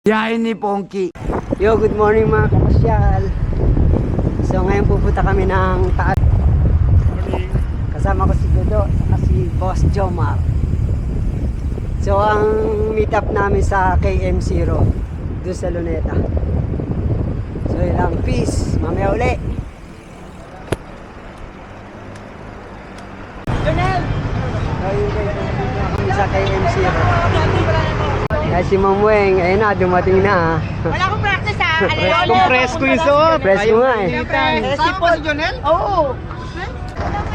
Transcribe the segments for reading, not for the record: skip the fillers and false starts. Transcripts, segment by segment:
Biyahe ni Pongki. Yo, good morning mga kapasyal. So ngayon pupunta kami ng Taal. Kasama ko si Godo at si Boss Jomar. So ang meet up namin sa KM0 doon sa Luneta. So yun lang, peace. Mamaya uli. Jonel! So yun guys, pupunta na kami sa KM0. Kaya si Mamueng, ayun na, dumating na. Wala akong practice ha. Presko yung suot. Press mo nga eh. Si Paul Jonel? Oo.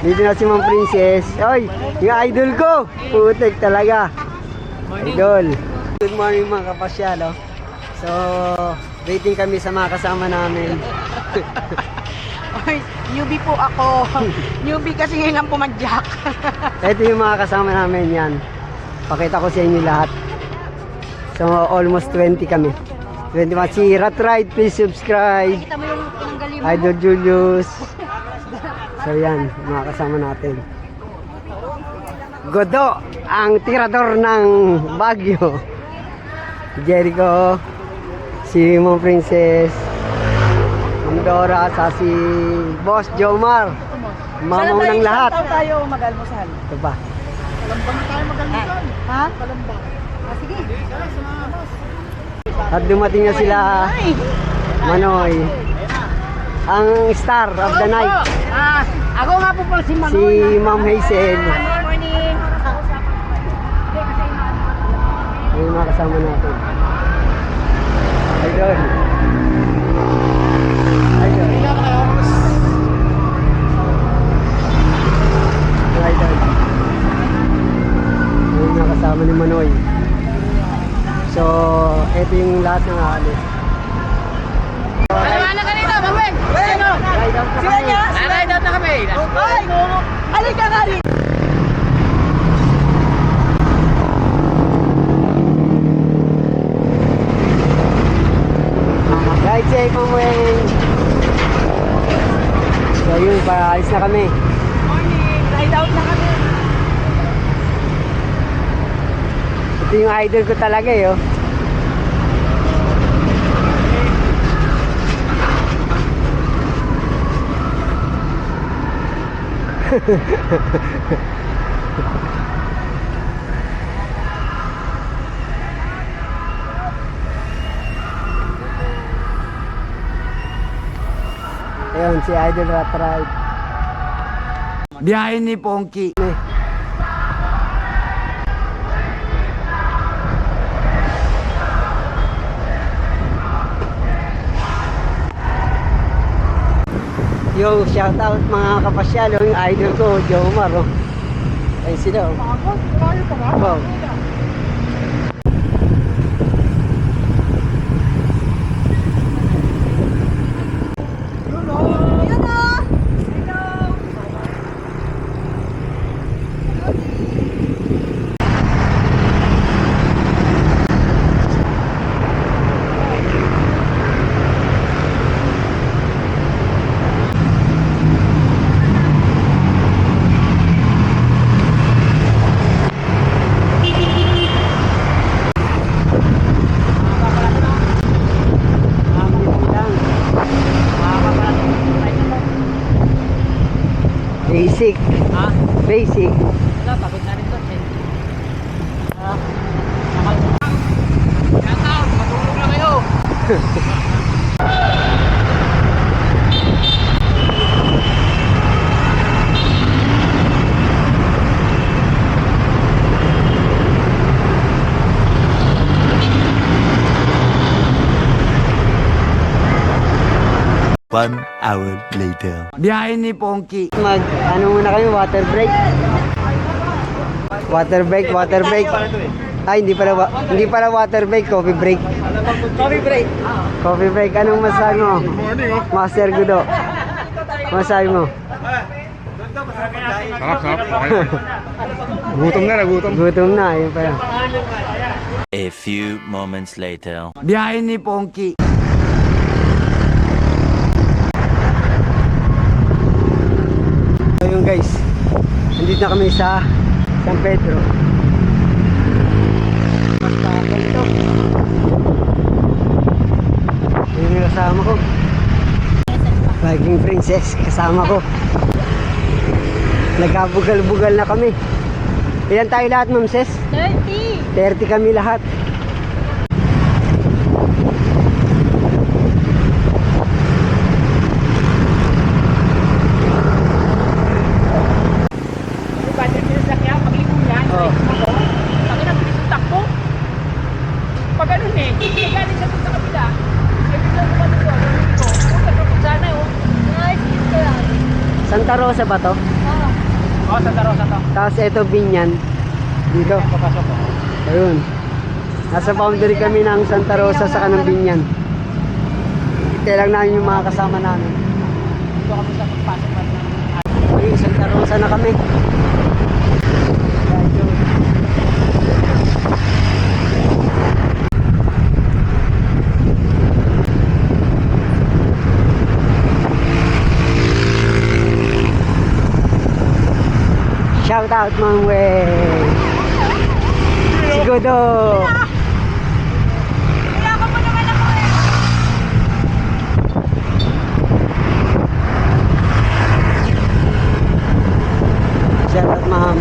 Dito na si Ma'am Princess. Oy, yung idol ko. Putik talaga. Idol. Good morning mga kapasyal. Oh. So, waiting kami sa mga kasama namin. Ay, newbie po ako. Newbie kasi ngayon lang pumadyak. Ito yung mga kasama namin yan. Pakita ko sa inyo lahat. So, almost 20 kami. 21. Si Ratride, please subscribe. Kita mo yung pinanggaling mo. Idol Julius. So yan, mga kasama natin. Godo, ang tirador ng Baguio. Jericho, si Mom Princess, Ma'am Dora, sa si Boss Jomar. Mamaw ng lahat. Saan tayo mag-almusal? Ito pa. Kalambang na tayo mag-almusal. Ha? Kalambang. Ah, sige. At dumating na sila Manoy, ang star of the night. Ah, ako nga po pala si Manoy. Si Ma'am Hazel. Good morning. Yung mga kasama natin. Idol. Idol. Idol. Yung mga kasama ni Manoy. So, ito yung lahat ng aalis. Ano ka dito, Maweng? Ano? Ride out na Sila kami. niya? Ride out na kami. Ay! Halika nga rin! Ride safe, Maweng. So, yun, paalis na kami. Morning! Ride out na kami. Ito yung idol ko talaga eh, oh. Ayun, si Idol Ratride. Biyahe ni Pongki. Yo, shout out mga kapasyal, yung idol ko, Jomar. Oh. Ayun sila. Oh. Tayo pa nga. Wow. Basic. Ha? Basic. Wala, pagod na rin doon. Shout out, matulog na kayo. One hour later. Biyahe ni Pongki. Ano muna kami, water break. Water break, water break. Ay, hindi pala water break, coffee break. Coffee break. Coffee break, anong masabi mo? Morning, oh. Master Gudo. Masabi mo? Sarap. Okay. Gutom na, nagutom. Gutom na, yun pala. A few moments later. Biyahe ni Pongki. So yun guys, nandito na kami sa San Pedro. Basta ganito. kasama ko. Viking Princess, kasama ko. Nagkabugal-bugal na kami. Ilan tayo lahat, Ma'am Ses? 30! 30 kami lahat. Budget nila sa kaya, pag-ibong yan. Oh. Pag nabilis yung takbo. Pag ganun eh, galing siya dun sa kabila. Eh, biglang kumano ko. Sana oh. Santa Rosa ba to? Oo, Santa Rosa to. Tapos ito Binyan. Dito. Papasok ko. Ayun. Nasa boundary kami ng Santa Rosa sa kanang Binyan. Hintay lang namin yung mga kasama namin. Dito kami sa pagpasok pa rin. Ayun, Santa Rosa na kami. Shout out Mang Wei. Sigudo. Kaya ka mo naman ako eh. Shout out Ma'am.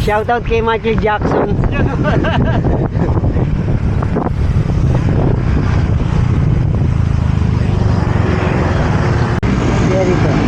Shout out kay Michael Jackson. Very good.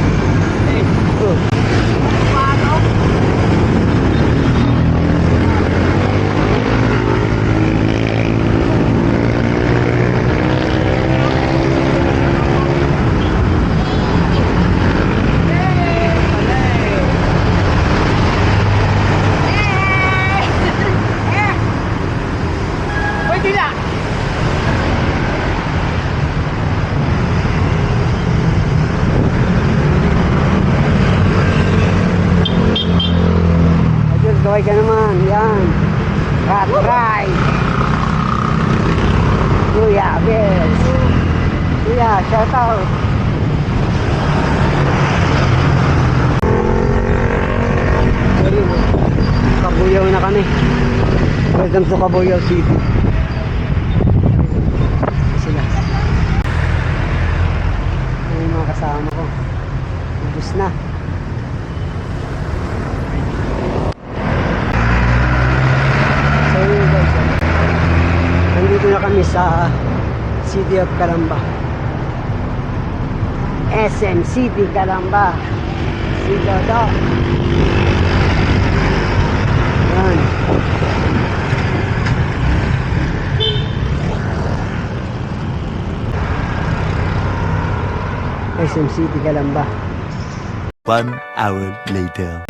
Pwede na. Ayun, gaway ka naman. Yan. Rat ride. Kuya, Bels. Kuya, shout out. Ayun, Kabuyaw na kami. Welcome to Kabuyaw City. Sila. Ayun yung mga kasama ko. Ubus na. So yun guys, nandito na kami sa City of Calamba. SM City Calamba. Sigodo. Yan. SM City Calamba. 1 hour later.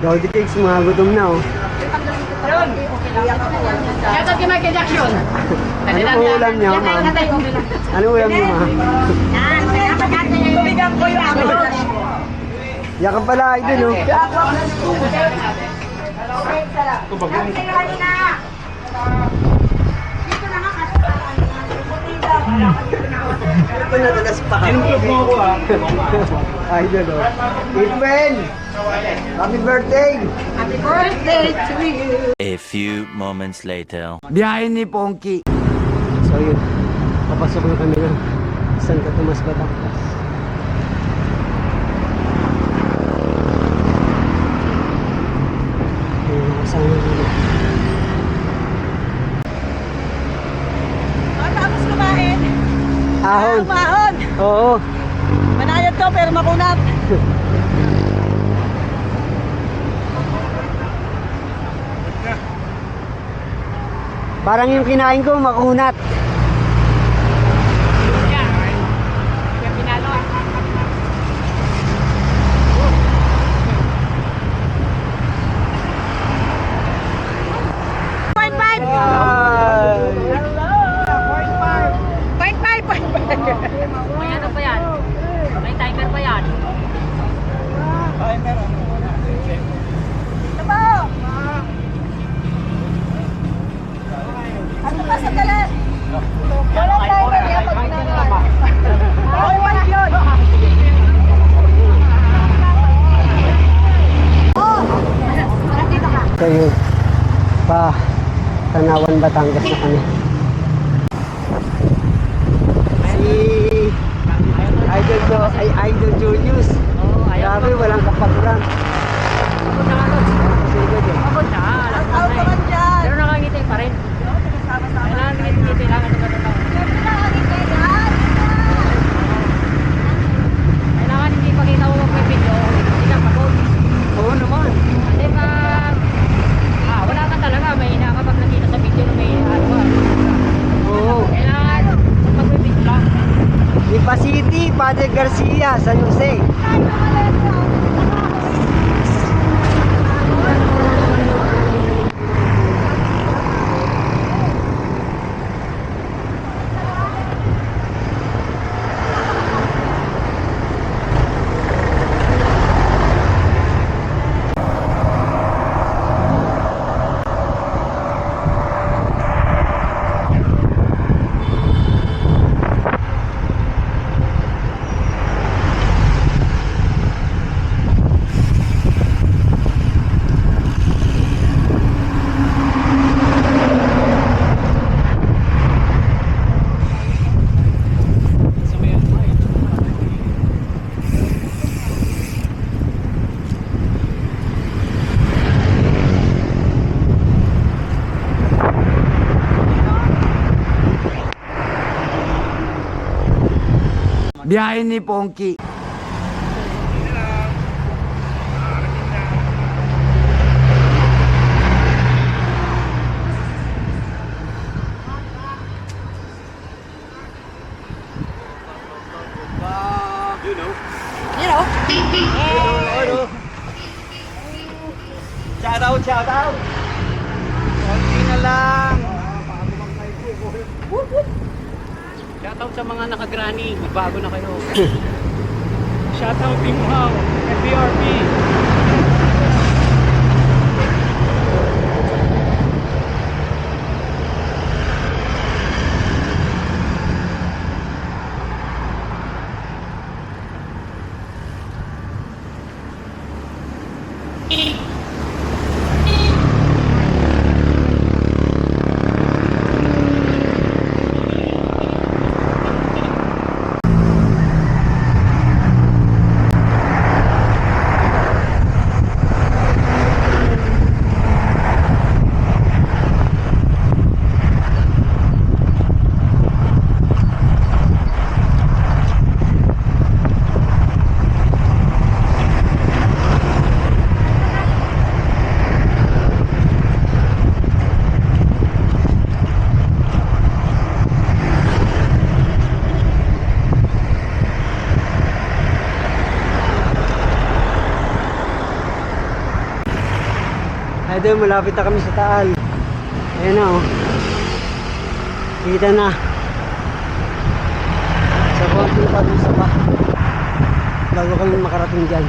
Gaudi Cakes, mga gutom na oh. Shout out kay Michael Jackson. Ano po ulam niyo, ma'am? Ano ulam niyo, ma'am? Tumigang ko yung ako. Yakan pala, idol oh. Ito na talas pa kami. Inumplog mo ako ah. Idol oh. Edwin! Happy birthday! Happy birthday to you. A few moments later. Biyahe ni Pongki. So yun, papasok na kami ng Santo Tomas, Batangas. Ayun, nakasama nila. Tapos kumain. Ahon! Mahon. Oo! Manayad to pero makunat. Parang yung kinain ko, makunat. Kaya pinalo ah. Point five. Point five. May ano pa yan? May timer pa yan. Ano pa sa dalan? Tanawan, Batangas na kami. Si Idol Julius. Oo, ayaw Grabe, walang kapaguran. Pagod na ano. Sigod eh. Pagod na. Pero nakangiti pa rin. Kailangan ngiti lang. Kailangan hindi pakita mo may video. Hindi ka pagod. Oo naman. Kasi pag wala ka talaga. May ina ka pag nakita sa video na may ano ka. Oo. Kailangan pag may video lang. Lipa City, Padre Garcia, San Jose. Biyahe ni Pongki. Shout out. Konti na lang. Shoutout sa mga nakagrani, bago na kayo. Shoutout Team Wow, FBRP. Idol, malapit na kami sa Taal. Ayan na oh. Kita na. Sa konti pa dun sa bago kami makarating dyan.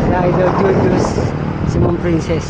Si Idol Julius, si Ma'am Princess.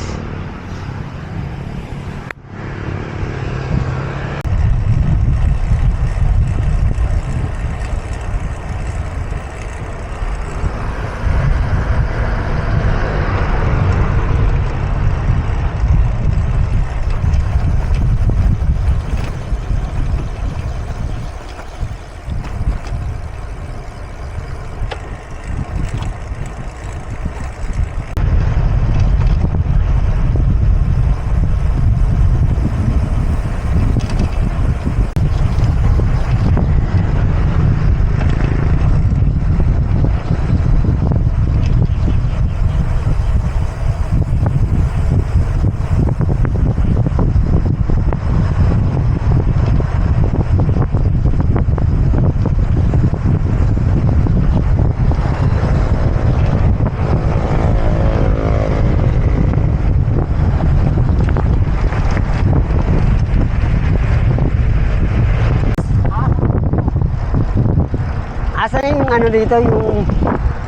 Asan yung ano dito, yung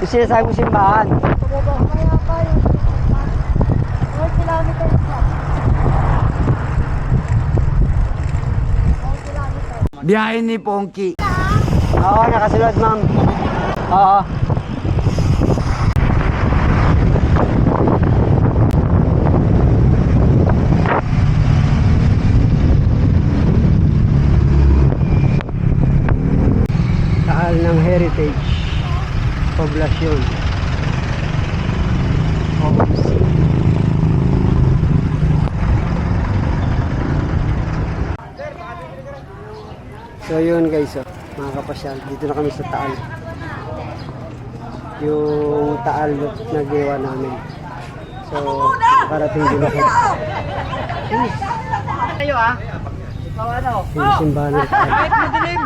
sinasabi mo simbahan? Biyahe ni Pongki. Oo, nakasulod ma'am. Oo. Heritage Poblacion OC. So yun guys, oh, mga kapasyal, dito na kami sa Taal. Yung Taal na gawa namin. So, nakarating din ako. Kayo ah. Ikaw ano? Yung simbahan ng Taal. Kahit madilim.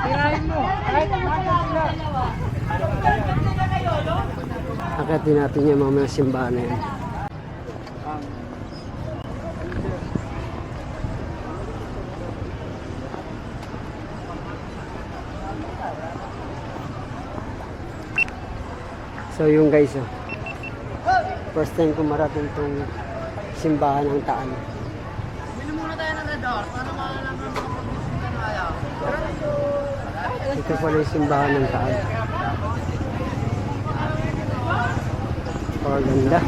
Tirahin mo. Kahit madilim sila. Akatin natin yung mga simbahan na yan. So yung guys, oh, first time ko marating itong simbahan ng Taal. Ito pala yung simbahan ng Taal. Paganda.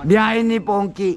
Biyahe ni Pongki.